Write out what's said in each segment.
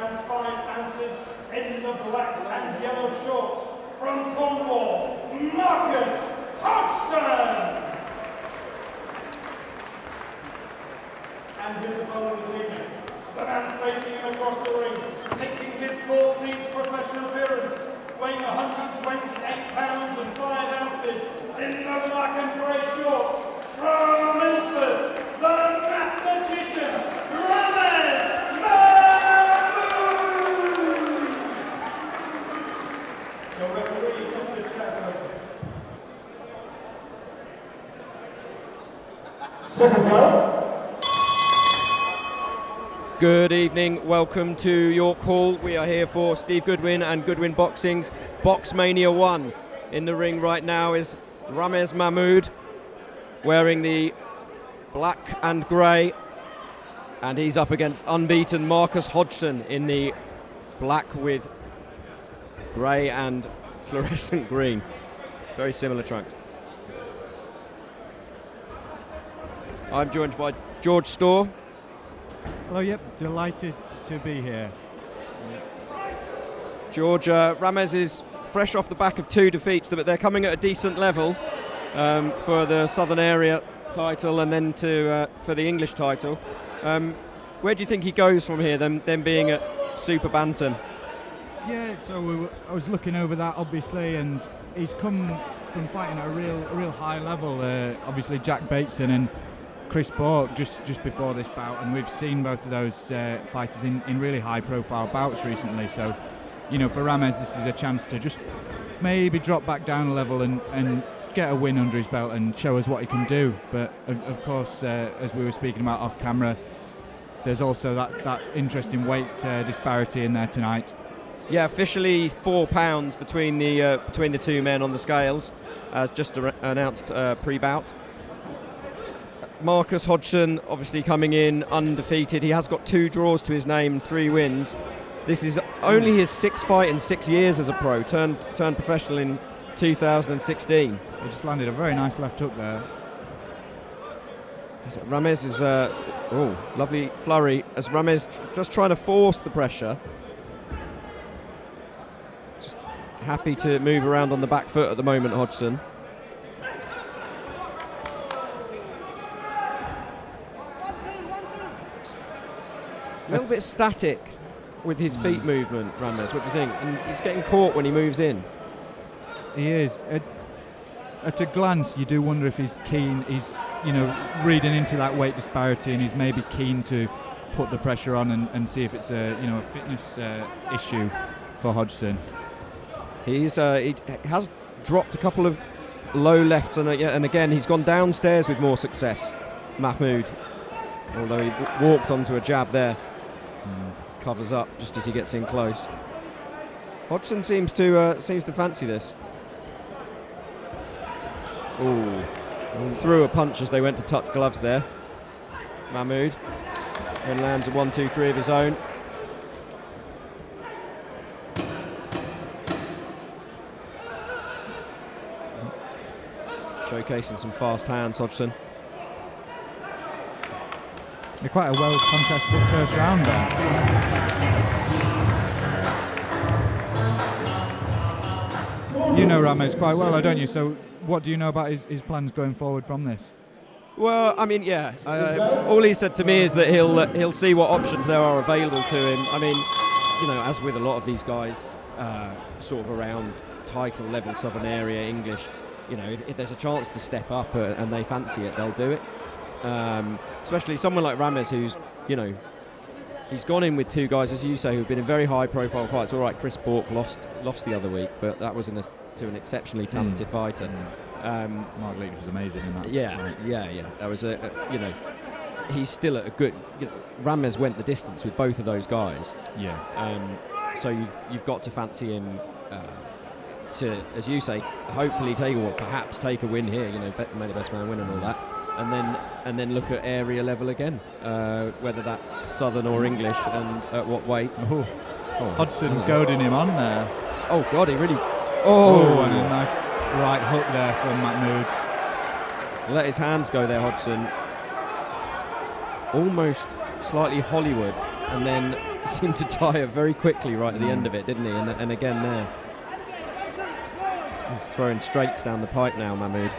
pounds 5 ounces in the black and yellow shorts from Cornwall, Marcus Hodgson. And his opponent this evening, the man facing him across the ring, making his 14th professional appearance, weighing 128 pounds and 5 ounces in the black and grey shorts from Milford, the mathematician, Ramez Mahmood! Your referee, Mr. Chazo. Second time. Good evening, welcome to York Hall. We are here for Steve Goodwin and Goodwin Boxing's BoxMania 1. In the ring right now is Ramez Mahmood, wearing the black and grey, and he's up against unbeaten Marcus Hodgson in the black with grey and fluorescent green. Very similar trunks. I'm joined by George Storr. Hello, yep, delighted to be here. George, Ramez is fresh off the back of 2 defeats, but they're coming at a decent level for the Southern Area title and then for the English title. Where do you think he goes from here, them being at Super Bantam? Yeah, so I was looking over that, obviously, and he's come from fighting at a real high level. Obviously, Jack Bateson and Chris Bork just before this bout, and we've seen both of those fighters in really high-profile bouts recently. So, you know, for Ramez, this is a chance to just maybe drop back down a level and get a win under his belt and show us what he can do. But of course, as we were speaking about off camera, there's also that interesting weight disparity in there tonight. Yeah, officially 4 pounds between the two men on the scales, as just announced pre-bout. Marcus Hodgson obviously coming in undefeated. He has got 2 draws to his name, 3 wins. This is only his 6th fight in 6 years as a pro, turned professional in 2016. He just landed a very nice left hook there. Ramez is, lovely flurry, as Ramez just trying to force the pressure. Just happy to move around on the back foot at the moment, Hodgson. A little bit static with his feet movement, Ramez. What do you think? And he's getting caught when he moves in. He is. At a glance, you do wonder if he's keen. He's, reading into that weight disparity, and he's maybe keen to put the pressure on and see if it's a fitness issue for Hodgson. He has dropped a couple of low lefts, and again he's gone downstairs with more success, Mahmood. Although he walked onto a jab there. Covers up just as he gets in close. Hodgson seems to fancy this. Ooh. Threw a punch as they went to touch gloves there. Mahmood. Then lands a 1-2-3 of his own. Showcasing some fast hands, Hodgson. They're quite a well contested first round there. You know Ramez quite well, don't you? So what do you know about his plans going forward from this? Well, I mean, yeah. All he said to me is that he'll see what options there are available to him. I mean, as with a lot of these guys, sort of around title level, Southern Area, English, if there's a chance to step up and they fancy it, they'll do it. Especially someone like Ramez, who's, he's gone in with 2 guys, as you say, who've been in very high-profile fights. All right, Chris Bork lost the other week, but that was to an exceptionally talented fighter. Mark Leach was amazing in that. Yeah. That was he's still at a good. Ramez went the distance with both of those guys. Yeah. So you've got to fancy him to, as you say, hopefully perhaps take a win here. Made the best man win and all that. And then look at area level again, whether that's Southern or English, and at what weight. Hodgson goading him on there. Oh God, he really. And a nice right hook there from Mahmood. Let his hands go there, Hodgson. Almost slightly Hollywood, and then seemed to tire very quickly right at the end of it, didn't he? And again there. He's throwing straights down the pipe now, Mahmood.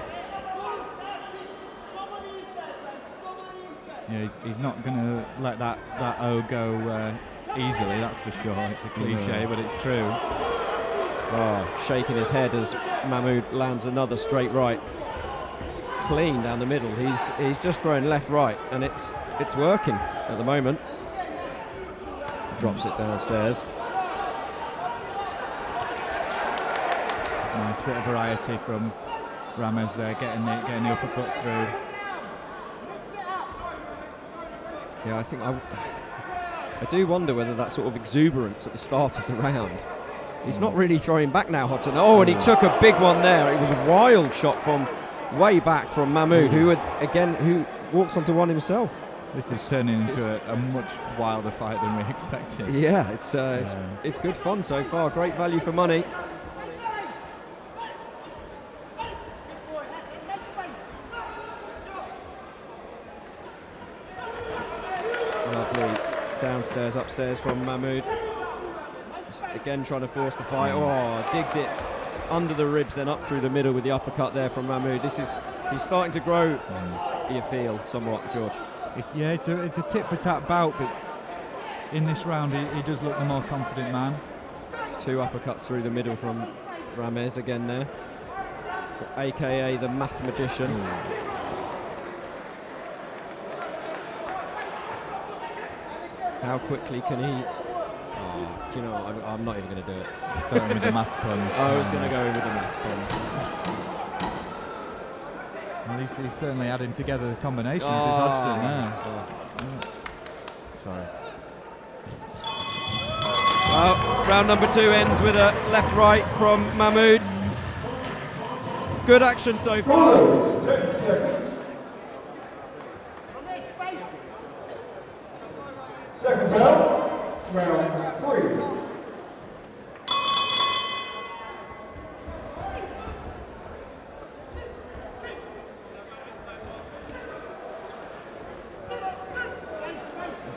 Yeah, he's not going to let that O go easily, that's for sure. It's a cliche, but it's true. Oh, shaking his head as Mahmood lands another straight right. Clean down the middle. He's just throwing left, right, and it's working at the moment. Drops it downstairs. Nice bit of variety from Ramez there, getting the uppercut through. Yeah, I think I do wonder whether that sort of exuberance at the start of the round. He's not really throwing back now, Hodgson. Oh, and he took a big one there. It was a wild shot from way back from Mahmood, who walks onto one himself. This is turning into a much wilder fight than we expected. Yeah, it's good fun so far. Great value for money. Lovely downstairs, upstairs from Mahmood. Again trying to force the fight. Oh, digs it under the ribs, then up through the middle with the uppercut there from Mahmood. He's starting to grow, you feel, somewhat, George. It's a tit-for-tat bout, but in this round he does look the more confident man. 2 uppercuts through the middle from Ramez again there, aka the math magician. How quickly can he? Oh, do you know what? I'm not even going to do it. Starting with the math puns. I was going to go in with the math puns. Well, he's certainly adding together the combinations. It's Hodgson there. Sorry. Well, round number 2 ends with a left-right from Mahmood. Good action so far. 10 seconds. Seconds out. Round 3.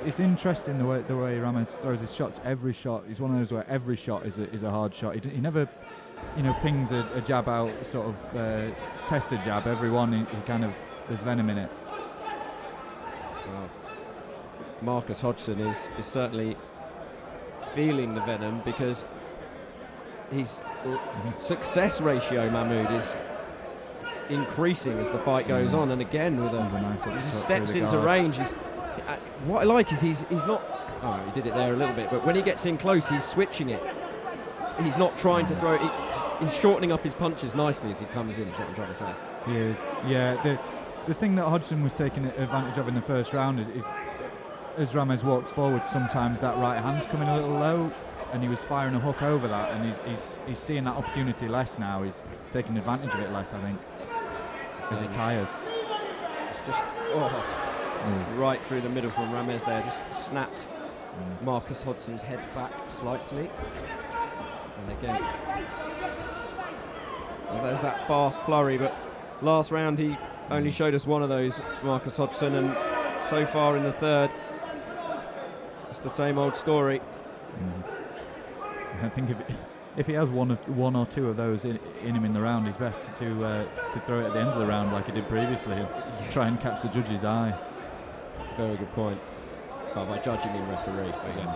It's interesting the way Ramez throws his shots. Every shot, he's one of those where every shot is a hard shot. He never, pings a jab out, sort of test a jab. Every one, he kind of, there's venom in it. Well, Marcus Hodgson is certainly feeling the venom, because his success ratio, Mahmood, is increasing as the fight goes on. And again, with he steps into range. What I like is he's not. Oh, he did it there a little bit, but when he gets in close, he's switching it. He's not trying to throw it. He's shortening up his punches nicely as he comes in. Is what I'm trying to say. He is. Yeah. The thing that Hodgson was taking advantage of in the first round is as Ramez walks forward, sometimes that right hand's coming a little low, and he was firing a hook over that, and he's seeing that opportunity less now. He's taking advantage of it less, I think, as he tires. It's just right through the middle from Ramez there, just snapped Marcus Hodgson's head back slightly, and again, well, there's that fast flurry. But last round he only showed us one of those, Marcus Hodgson, and so far in the third, it's the same old story. I think if he has one or two of those in him in the round, he's better to throw it at the end of the round like he did previously, and try and catch the judge's eye. Very good point. Well, by judging and referee again.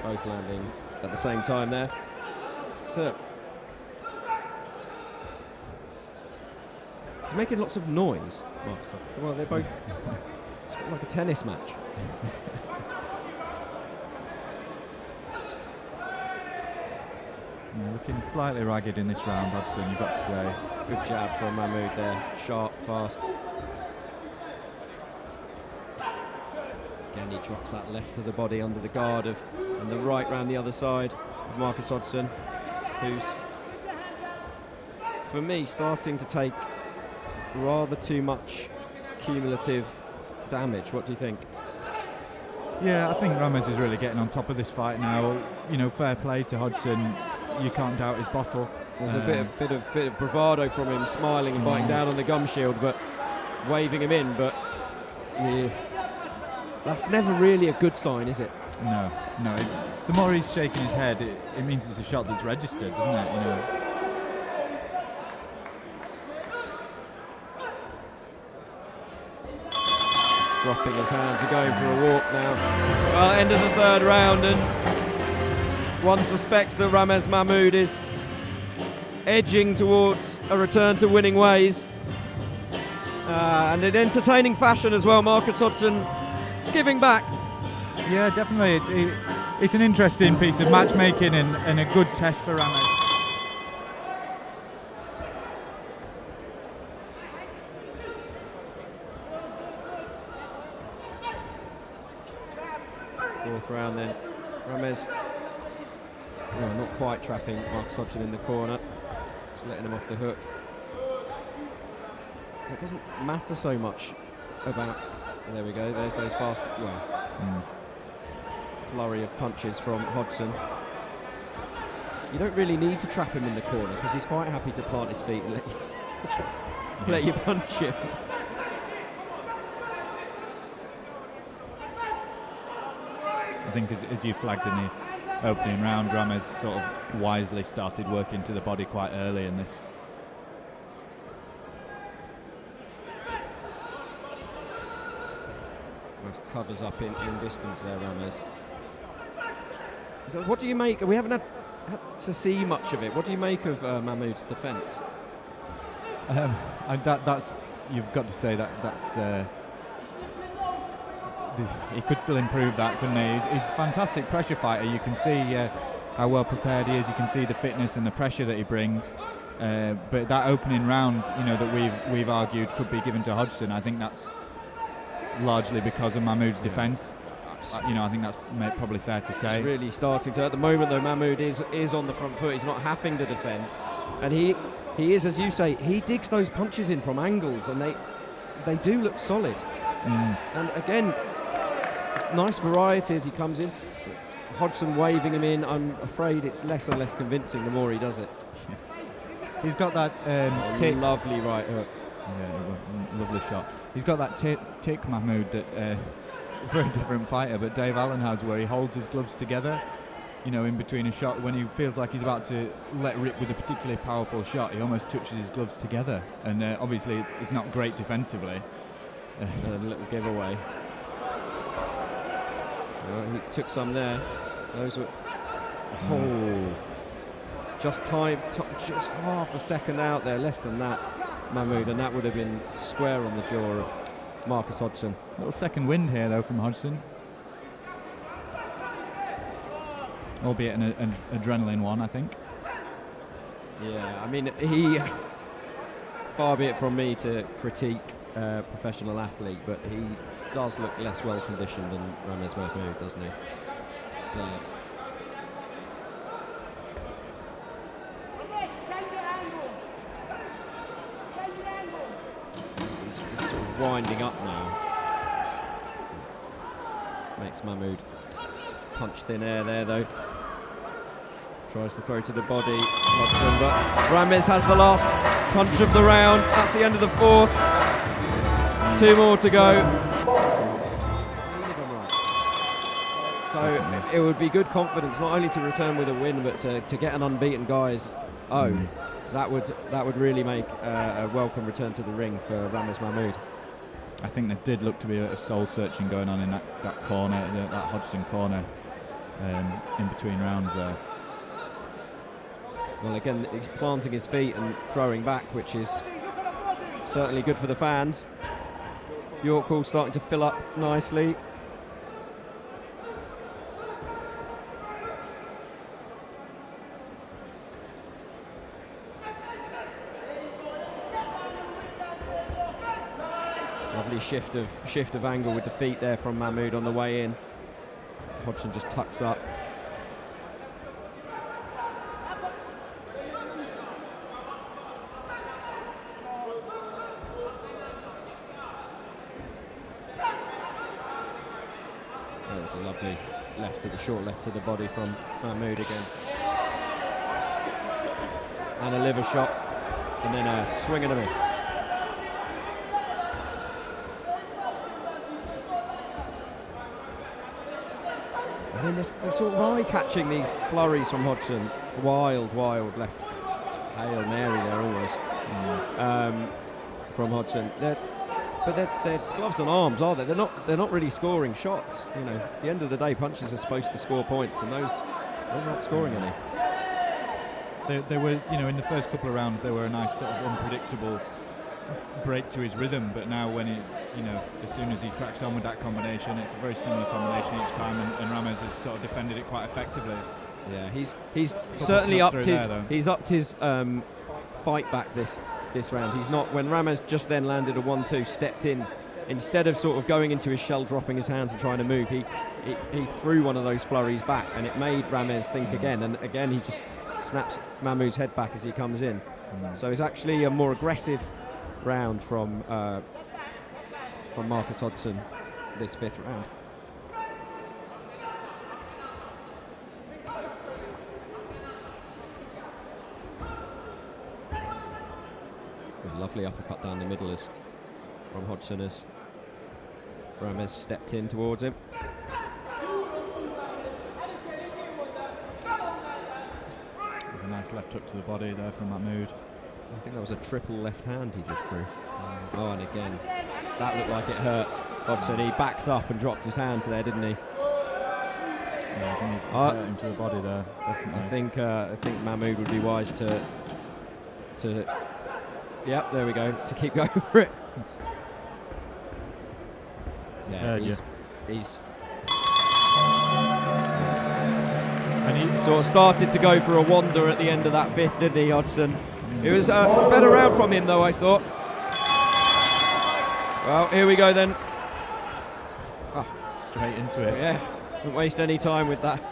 Both landing at the same time there. So he's making lots of noise. Well, they're both it's like a tennis match. Looking slightly ragged in this round, Hodgson, you've got to say. Good jab from Mahmood there. Sharp, fast. Again, he drops that left to the body under the guard and the right round the other side of Marcus Hodgson, who's, for me, starting to take rather too much cumulative damage. What do you think? Yeah, I think Ramez is really getting on top of this fight now. Fair play to Hodgson. you can't doubt his bottle. There's a bit of bravado from him, smiling and biting down on the gum shield, but waving him in. But yeah, that's never really a good sign, is it? No. The more he's shaking his head, it means it's a shot that's registered, doesn't it? You know. Dropping his hands and going for a walk now. Well, end of the third round, and one suspects that Ramez Mahmood is edging towards a return to winning ways. And in entertaining fashion as well, Marcus Hodgson is giving back. Yeah, definitely. It's an interesting piece of matchmaking and a good test for Ramez. Fourth round then. Ramez, well, not quite trapping Marcus Hodgson in the corner. Just letting him off the hook. It doesn't matter so much about... There we go, there's those fast... flurry of punches from Hodgson. You don't really need to trap him in the corner because he's quite happy to plant his feet and let you punch him. I think as you flagged in the opening round, Ramez sort of wisely started working to the body quite early in this. Almost covers up in distance there, Ramez. What do you make? We haven't had to see much of it. What do you make of Mahmood's defence? That's you've got to say that's he could still improve that, couldn't he? He's a fantastic pressure fighter. You can see how well prepared he is. You can see the fitness and the pressure that he brings. But that opening round, you know, that we've argued could be given to Hodgson, I think that's largely because of Mahmood's defence. You know, I think that's probably fair to say. He's really starting to. At the moment, though, Mahmood is on the front foot. He's not having to defend, and he is, as you say, he digs those punches in from angles, and they do look solid. And again, nice variety as he comes in. Hodgson waving him in. I'm afraid it's less and less convincing the more he does it. He's got that lovely right hook. Yeah, lovely shot. He's got that tick, Mahmood, that very different fighter, but Dave Allen has, where he holds his gloves together, you know, in between a shot. When he feels like he's about to let rip with a particularly powerful shot, he almost touches his gloves together, and obviously it's not great defensively. A little giveaway. He took some there. Those were just just half a second out there, less than that, Mahmood, and that would have been square on the jaw of Marcus Hodgson. Little second wind here though from Hodgson, albeit an adrenaline one, I think. Yeah, I mean, far be it from me to critique a professional athlete, but he does look less well conditioned than Ramez Mahmood, doesn't he? So he's sort of winding up now. Makes Mahmood punch thin air there, though. Tries to throw to the body, Hodgson, but Ramez has the last punch of the round. That's the end of the fourth. 2 more to go. So it would be good confidence not only to return with a win, but to get an unbeaten guy's own. That would really make a welcome return to the ring for Ramez Mahmood. I think there did look to be a bit of soul searching going on in that corner, that Hodgson corner, in between rounds there. Well, again, he's planting his feet and throwing back, which is certainly good for the fans. York Hall starting to fill up nicely. Lovely shift of angle with the feet there from Mahmood on the way in. Hodgson just tucks up. That was a lovely short left to the body from Mahmood again. and a liver shot, and then a swing and a miss. I mean, they're sort of eye-catching, these flurries from Hodgson. Wild left Hail Mary there almost from Hodgson. But they're gloves and arms, are they? They're not really scoring shots. You know, at the end of the day, punches are supposed to score points, and those aren't scoring any. They were, you know, in the first couple of rounds, they were a nice sort of unpredictable break to his rhythm. But now, when he, you know, as soon as he cracks on with that combination, it's a very similar combination each time, and Ramez has sort of defended it quite effectively. Yeah, he's certainly upped his fight back this round. He's not, when Ramez just then landed a 1-2, stepped in, instead of sort of going into his shell, dropping his hands and trying to move, he threw one of those flurries back, and it made Ramez think again, and again he just snaps Mahmood's head back as he comes in. So it's actually a more aggressive round from Marcus Hodgson this fifth round. A lovely uppercut down the middle from Hodgson as Ramez stepped in towards him. A nice left hook to the body there from Mahmood. I think that was a triple left hand he just threw. Oh, and again, that looked like it hurt Hodgson. He backed up and dropped his hand there, didn't he? Yeah, I think he's hurt him to the body there, definitely. I think Mahmood would be wise to yep, there we go, to keep going for it. He's and he sort of started to go for a wander at the end of that fifth, didn't he, Hodgson? It was a better round from him, though, I thought. Well, here we go then. Oh, straight into it. Yeah, didn't waste any time with that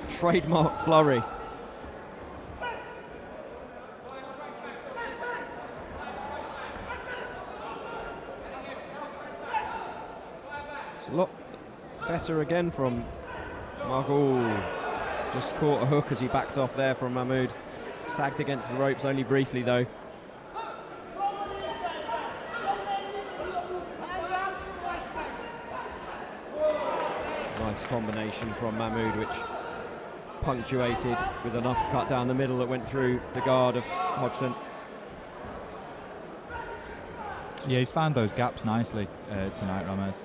trademark flurry. It's a lot better again from Mark. Oh, just caught a hook as he backed off there from Mahmood. Sagged against the ropes only briefly, though. Nice combination from Mahmood, which punctuated with an uppercut down the middle that went through the guard of Hodgson. Yeah, he's found those gaps nicely tonight, Ramez.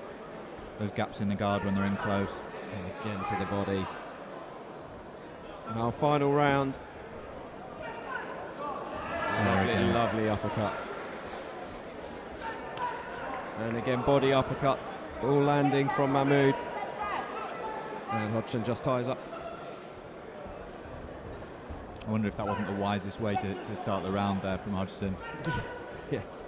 Those gaps in the guard when they're in close. And again to the body. Our final round. Lovely uppercut. And again, body uppercut, all landing from Mahmood. And Hodgson just ties up. I wonder if that wasn't the wisest way to start the round there from Hodgson. Yes.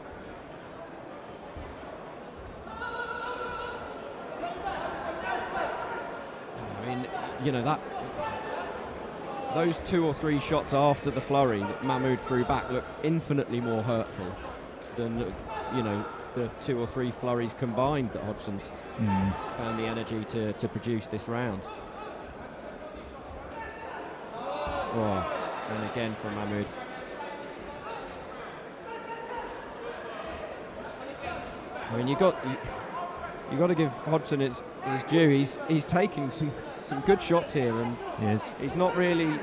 I mean, you know, those 2 or 3 shots after the flurry that Mahmood threw back looked infinitely more hurtful than, you know, the 2 or 3 flurries combined that Hodgson's found the energy to produce this round. Oh, and again from Mahmood. I mean, you got to give Hodgson his due. He's taking some good shots here, and he's not really.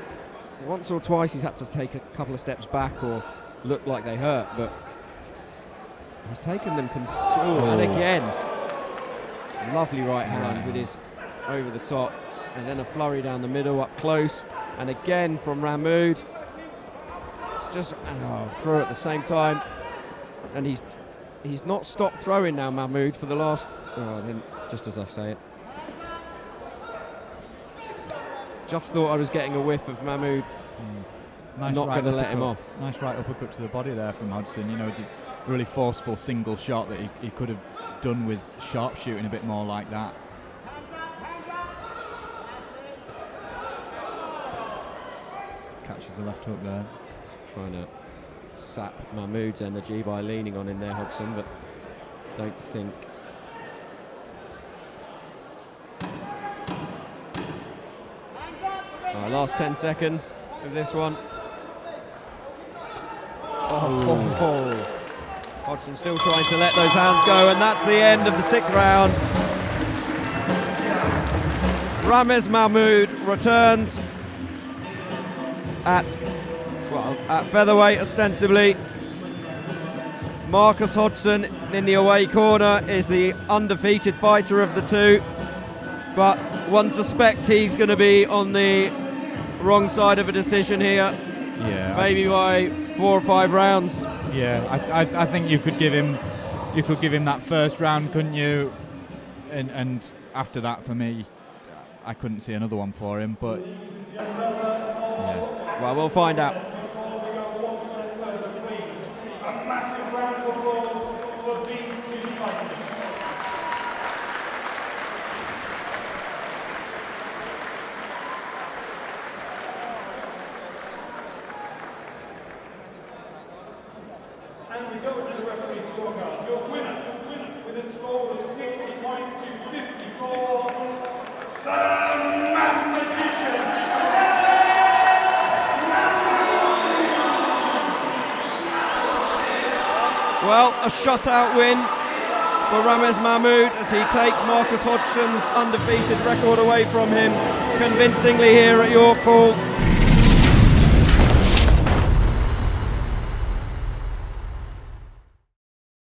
Once or twice he's had to take a couple of steps back or look like they hurt, but he's taken them and again, lovely right hand with his over the top, and then a flurry down the middle up close, and again from Mahmood. It's just throw at the same time, and he's not stopped throwing now, Mahmood, for the last. Just as I say it. Just thought I was getting a whiff of Mahmood. Nice not going to let him off. Nice right uppercut to the body there from Hodgson. You know, really forceful single shot that he could have done with sharpshooting a bit more like that. Catches the left hook there. Trying to sap Mahmood's energy by leaning on him there, Hodgson, but don't think. Last 10 seconds of this one. Oh. Hodgson still trying to let those hands go, and that's the end of the 6th round. Ramez Mahmood returns at featherweight ostensibly. Marcus Hodgson in the away corner is the undefeated fighter of the two, but one suspects he's going to be on the wrong side of a decision here. Yeah, maybe by 4 or 5 rounds. Yeah, I think you could give him that first round, couldn't you? And after that, for me, I couldn't see another one for him. But yeah, well, we'll find out. A massive round of applause for these two fighters. And we go to the referee scorecard. Your winner with a score of 60 points to 54, the mathematician. Well, a shutout win for Ramez Mahmood as he takes Marcus Hodgson's undefeated record away from him convincingly here at York Hall.